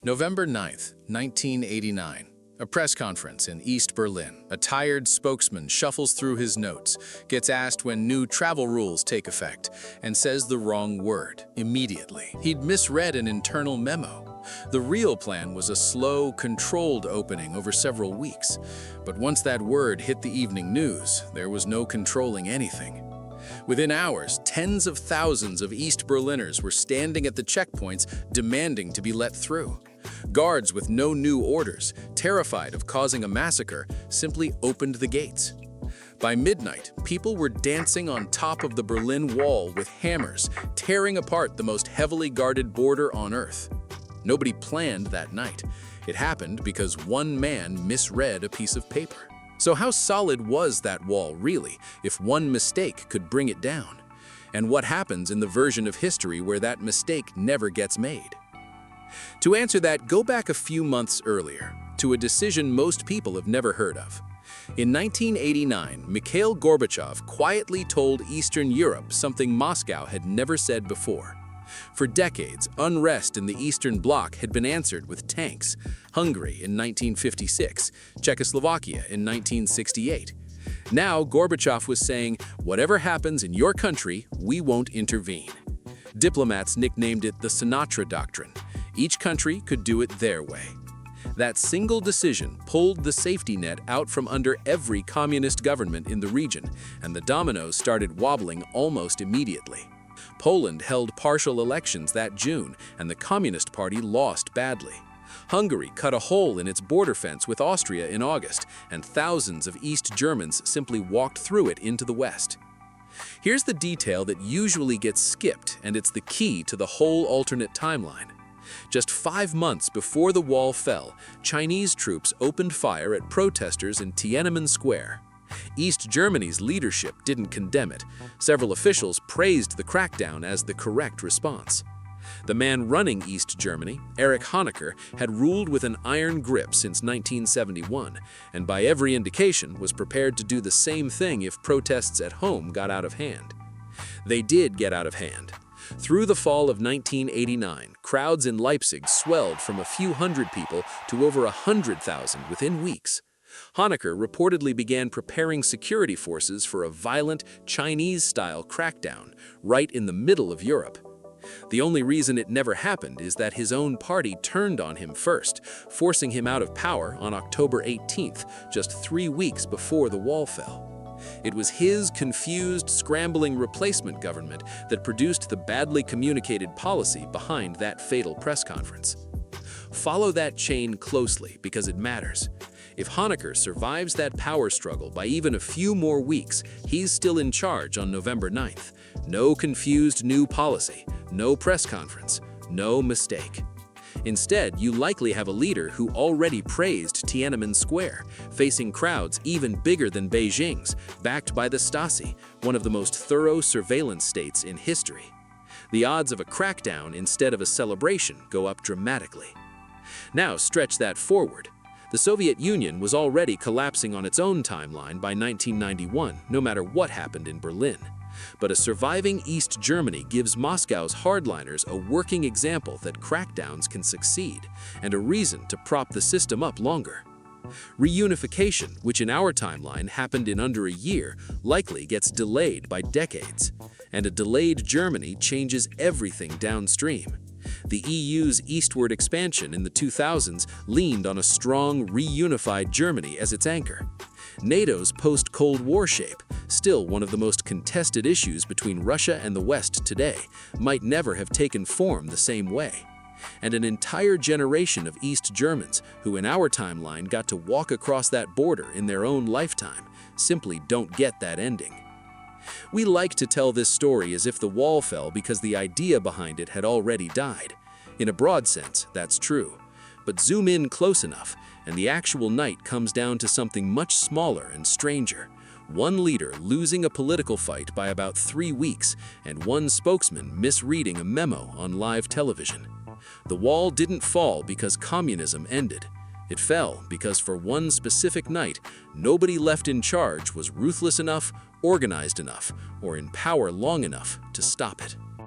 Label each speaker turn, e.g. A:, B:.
A: November 9th, 1989. A press conference in East Berlin. A tired spokesman shuffles through his notes, gets asked when new travel rules take effect, and says the wrong word immediately. He'd misread an internal memo. The real plan was a slow, controlled opening over several weeks. But once that word hit the evening news, there was no controlling anything. Within hours, tens of thousands of East Berliners were standing at the checkpoints demanding to be let through. Guards with no new orders, terrified of causing a massacre, simply opened the gates. By midnight, people were dancing on top of the Berlin Wall with hammers, tearing apart the most heavily guarded border on Earth. Nobody planned that night. It happened because one man misread a piece of paper. So how solid was that wall, really, if one mistake could bring it down? And what happens in the version of history where that mistake never gets made? To answer that, go back a few months earlier, to a decision most people have never heard of. In 1989, Mikhail Gorbachev quietly told Eastern Europe something Moscow had never said before. For decades, unrest in the Eastern Bloc had been answered with tanks. Hungary in 1956, Czechoslovakia in 1968. Now Gorbachev was saying, whatever happens in your country, we won't intervene. Diplomats nicknamed it the Sinatra Doctrine. Each country could do it their way. That single decision pulled the safety net out from under every communist government in the region, and the dominoes started wobbling almost immediately. Poland held partial elections that June, and the Communist Party lost badly. Hungary cut a hole in its border fence with Austria in August, and thousands of East Germans simply walked through it into the West. Here's the detail that usually gets skipped, and it's the key to the whole alternate timeline. Just 5 months before the wall fell, Chinese troops opened fire at protesters in Tiananmen Square. East Germany's leadership didn't condemn it. Several officials praised the crackdown as the correct response. The man running East Germany, Erich Honecker, had ruled with an iron grip since 1971, and by every indication was prepared to do the same thing if protests at home got out of hand. They did get out of hand. Through the fall of 1989, crowds in Leipzig swelled from a few hundred people to over 100,000 within weeks. Honecker reportedly began preparing security forces for a violent, Chinese-style crackdown right in the middle of Europe. The only reason it never happened is that his own party turned on him first, forcing him out of power on October 18th, just 3 weeks before the wall fell. It was his confused, scrambling replacement government that produced the badly communicated policy behind that fatal press conference. Follow that chain closely because it matters. If Honecker survives that power struggle by even a few more weeks, he's still in charge on November 9th. No confused new policy, no press conference, no mistake. Instead, you likely have a leader who already praised Tiananmen Square, facing crowds even bigger than Beijing's, backed by the Stasi, one of the most thorough surveillance states in history. The odds of a crackdown instead of a celebration go up dramatically. Now stretch that forward. The Soviet Union was already collapsing on its own timeline by 1991, no matter what happened in Berlin. But a surviving East Germany gives Moscow's hardliners a working example that crackdowns can succeed, and a reason to prop the system up longer. Reunification, which in our timeline happened in under a year, likely gets delayed by decades. And a delayed Germany changes everything downstream. The EU's eastward expansion in the 2000s leaned on a strong, reunified Germany as its anchor. NATO's post-Cold War shape, still one of the most contested issues between Russia and the West today, might never have taken form the same way. And an entire generation of East Germans, who in our timeline got to walk across that border in their own lifetime, simply don't get that ending. We like to tell this story as if the wall fell because the idea behind it had already died. In a broad sense, that's true. But zoom in close enough, and the actual night comes down to something much smaller and stranger. One leader losing a political fight by about 3 weeks, and one spokesman misreading a memo on live television. The wall didn't fall because communism ended. It fell because for one specific night, nobody left in charge was ruthless enough, organized enough, or in power long enough to stop it.